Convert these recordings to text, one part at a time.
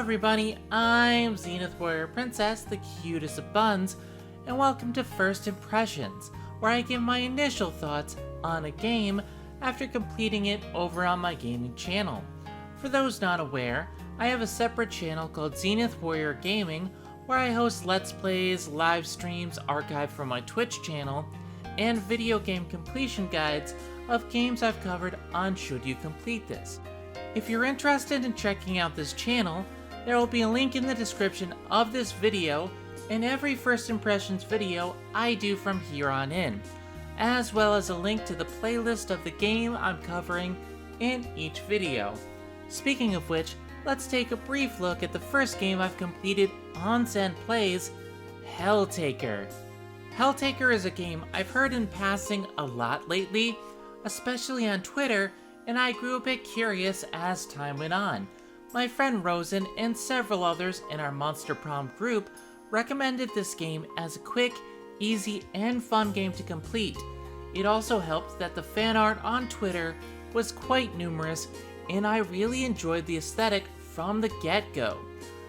everybody, I'm Zenith Warrior Princess, the cutest of buns, and welcome to First Impressions, where I give my initial thoughts on a game after completing it over on my gaming channel. For those not aware, I have a separate channel called Zenith Warrior Gaming, where I host Let's Plays, live streams archived from my Twitch channel, and video game completion guides of games I've covered on Should You Complete This. If you're interested in checking out this channel, there will be a link in the description of this video and every First Impressions video I do from here on in, as well as a link to the playlist of the game I'm covering in each video. Speaking of which, let's take a brief look at the first game I've completed on Zen Plays, Helltaker. Helltaker is a game I've heard in passing a lot lately, especially on Twitter, and I grew a bit curious as time went on. My friend Rosen and several others in our Monster Prom group recommended this game as a quick, easy, and fun game to complete. It also helped that the fan art on Twitter was quite numerous, and I really enjoyed the aesthetic from the get-go.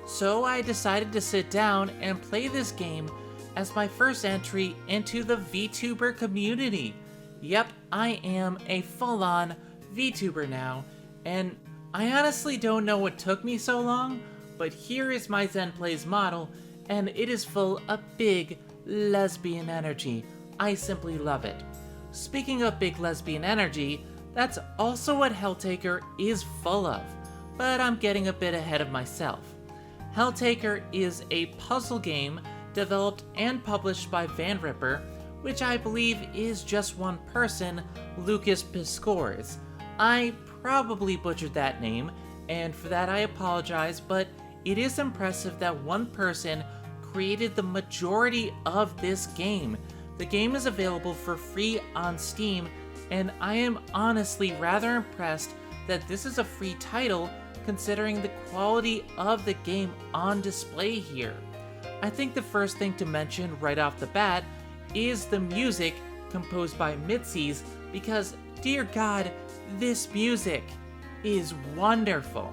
So I decided to sit down and play this game as my first entry into the Vtuber community. Yep, I am a full-on Vtuber now, and I honestly don't know what took me so long, but here is my Zen Plays model, and it is full of big lesbian energy. I simply love it. Speaking of big lesbian energy, that's also what Helltaker is full of, but I'm getting a bit ahead of myself. Helltaker is a puzzle game developed and published by Vanripper, which I believe is just one person, Lucas Piscores. I probably butchered that name, and for that I apologize, but it is impressive that one person created the majority of this game. The game is available for free on Steam, and I am honestly rather impressed that this is a free title considering the quality of the game on display here. I think the first thing to mention right off the bat is the music composed by Mitzi's, because dear God, this music is wonderful.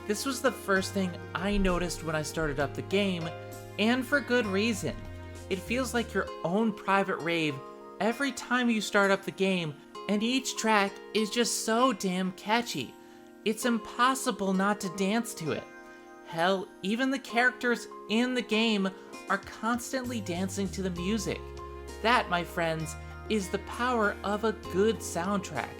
This was the first thing I noticed when I started up the game, and for good reason. It feels like your own private rave every time you start up the game, and each track is just so damn catchy. It's impossible not to dance to it. Hell, even the characters in the game are constantly dancing to the music. That, my friends, is the power of a good soundtrack.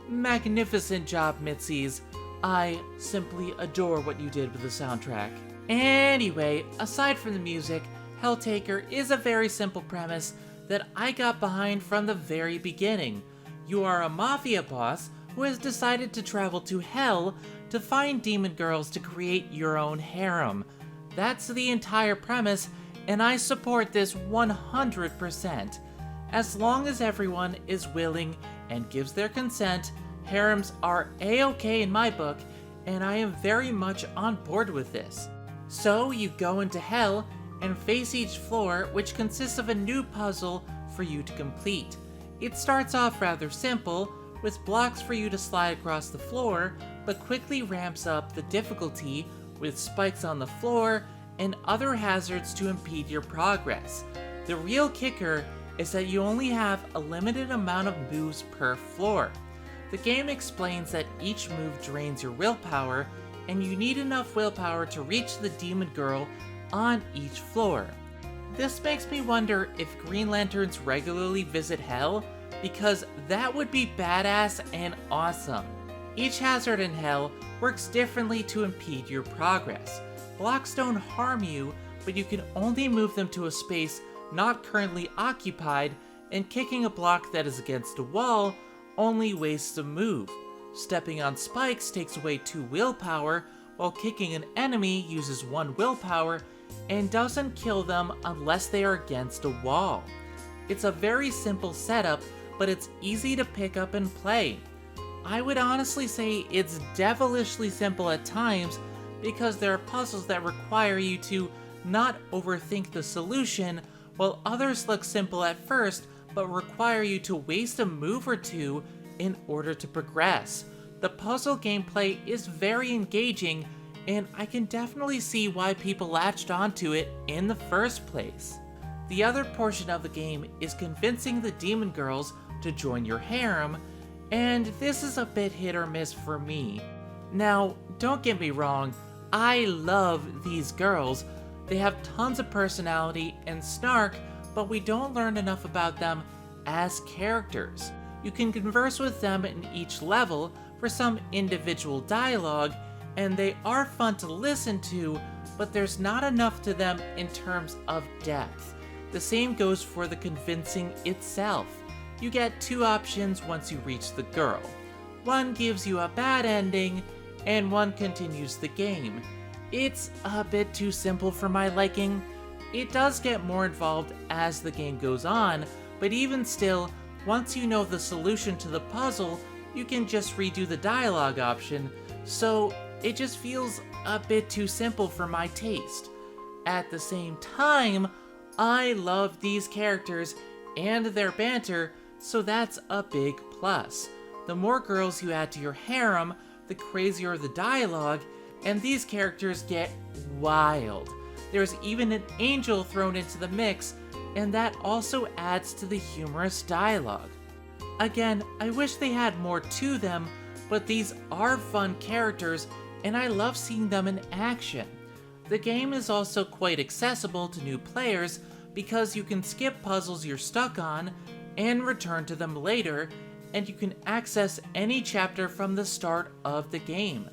Magnificent job, Mitzi's. I simply adore what you did with the soundtrack. Anyway, aside from the music, Helltaker is a very simple premise that I got behind from the very beginning. You are a mafia boss who has decided to travel to Hell to find demon girls to create your own harem. That's the entire premise, and I support this 100%. As long as everyone is willing and gives their consent, harems are a-okay in my book, and I am very much on board with this. So you go into Hell and face each floor, which consists of a new puzzle for you to complete. It starts off rather simple, with blocks for you to slide across the floor, but quickly ramps up the difficulty with spikes on the floor and other hazards to impede your progress. The real kicker is that you only have a limited amount of moves per floor. The game explains that each move drains your willpower, and you need enough willpower to reach the demon girl on each floor. This makes me wonder if Green Lanterns regularly visit Hell, because that would be badass and awesome. Each hazard in Hell works differently to impede your progress. Blocks don't harm you, but you can only move them to a space not currently occupied, and kicking a block that is against a wall only wastes a move. Stepping on spikes takes away 2 willpower, while kicking an enemy uses 1 willpower and doesn't kill them unless they are against a wall. It's a very simple setup, but it's easy to pick up and play. I would honestly say it's devilishly simple at times, because there are puzzles that require you to not overthink the solution, while others look simple at first but require you to waste a move or two in order to progress. The puzzle gameplay is very engaging, and I can definitely see why people latched onto it in the first place. The other portion of the game is convincing the demon girls to join your harem, and this is a bit hit or miss for me. Now, don't get me wrong, I love these girls. They have tons of personality and snark, but we don't learn enough about them as characters. You can converse with them in each level for some individual dialogue, and they are fun to listen to, but there's not enough to them in terms of depth. The same goes for the convincing itself. You get two options once you reach the girl. One gives you a bad ending, and one continues the game. It's a bit too simple for my liking. It does get more involved as the game goes on, but even still, once you know the solution to the puzzle, you can just redo the dialogue option, so it just feels a bit too simple for my taste. At the same time, I love these characters and their banter, so that's a big plus. The more girls you add to your harem, the crazier the dialogue, and these characters get wild. There's even an angel thrown into the mix, and that also adds to the humorous dialogue. Again, I wish they had more to them, but these are fun characters, and I love seeing them in action. The game is also quite accessible to new players because you can skip puzzles you're stuck on and return to them later, and you can access any chapter from the start of the game.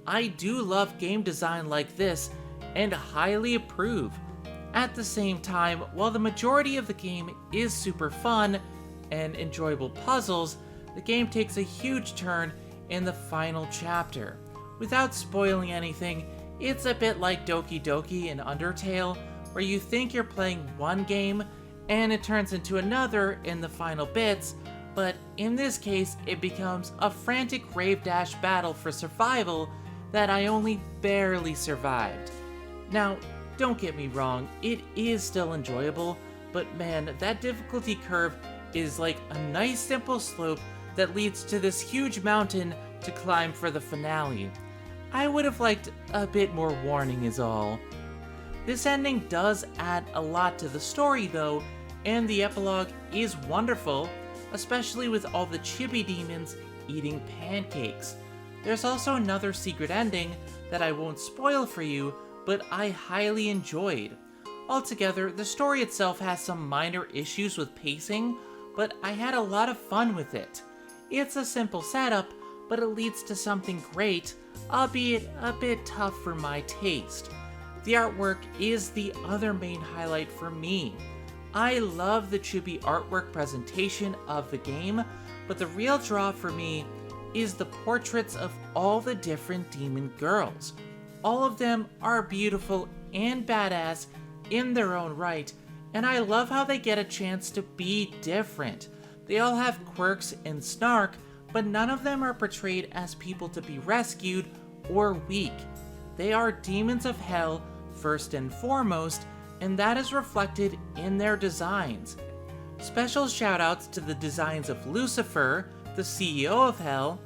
I do love game design like this and highly approve. At the same time, while the majority of the game is super fun and enjoyable puzzles, the game takes a huge turn in the final chapter. Without spoiling anything, it's a bit like Doki Doki in Undertale, where you think you're playing one game and it turns into another in the final bits, but in this case it becomes a frantic rave dash battle for survival that I only barely survived. Now, don't get me wrong, it is still enjoyable, but man, that difficulty curve is like a nice simple slope that leads to this huge mountain to climb for the finale. I would have liked a bit more warning is all. This ending does add a lot to the story though, and the epilogue is wonderful, especially with all the chibi demons eating pancakes. There's also another secret ending that I won't spoil for you, but I highly enjoyed. Altogether, the story itself has some minor issues with pacing, but I had a lot of fun with it. It's a simple setup, but it leads to something great, albeit a bit tough for my taste. The artwork is the other main highlight for me. I love the chibi artwork presentation of the game, but the real draw for me is the portraits of all the different demon girls. All of them are beautiful and badass in their own right, and I love how they get a chance to be different. They all have quirks and snark, but none of them are portrayed as people to be rescued or weak. They are demons of hell first and foremost, and that is reflected in their designs. Special shoutouts to the designs of Lucifer, the CEO of Hell,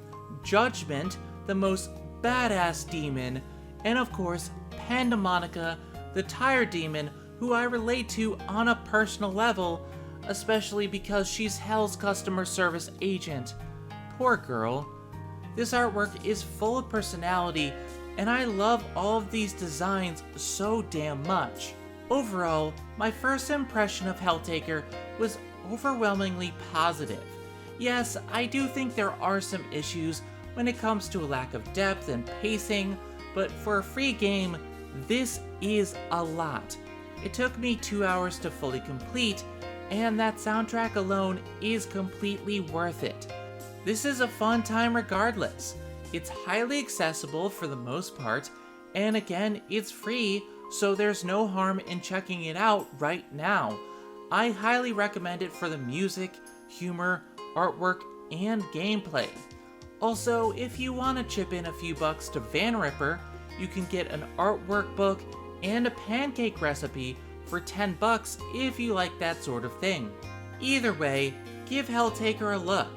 Judgment, the most badass demon, and of course, Pandemonica, the tire demon, who I relate to on a personal level, especially because she's Hell's customer service agent. Poor girl. This artwork is full of personality, and I love all of these designs so damn much. Overall, my first impression of Helltaker was overwhelmingly positive. Yes, I do think there are some issues when it comes to a lack of depth and pacing, but for a free game, this is a lot. It took me 2 hours to fully complete, and that soundtrack alone is completely worth it. This is a fun time regardless. It's highly accessible for the most part, and again, it's free, so there's no harm in checking it out right now. I highly recommend it for the music, humor, artwork, and gameplay. Also, if you want to chip in a few bucks to Vanripper, you can get an artwork book and a pancake recipe for 10 bucks if you like that sort of thing. Either way, give Helltaker a look.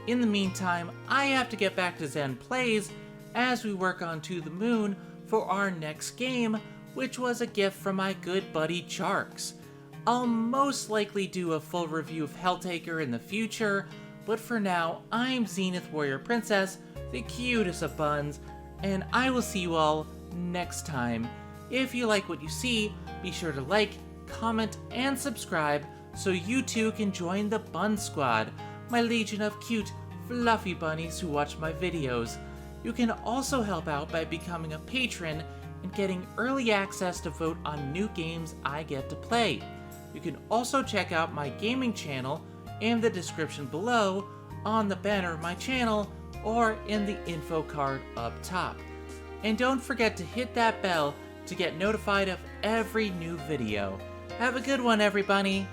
In the meantime, I have to get back to Zen Plays as we work on To the Moon for our next game, which was a gift from my good buddy Charks. I'll most likely do a full review of Helltaker in the future, but for now, I'm Zenith Warrior Princess, the cutest of buns, and I will see you all next time. If you like what you see, be sure to like, comment, and subscribe so you too can join the Bun Squad, my legion of cute, fluffy bunnies who watch my videos. You can also help out by becoming a patron and getting early access to vote on new games I get to play. You can also check out my gaming channel in the description below, on the banner of my channel, or in the info card up top. And don't forget to hit that bell to get notified of every new video. Have a good one, everybody!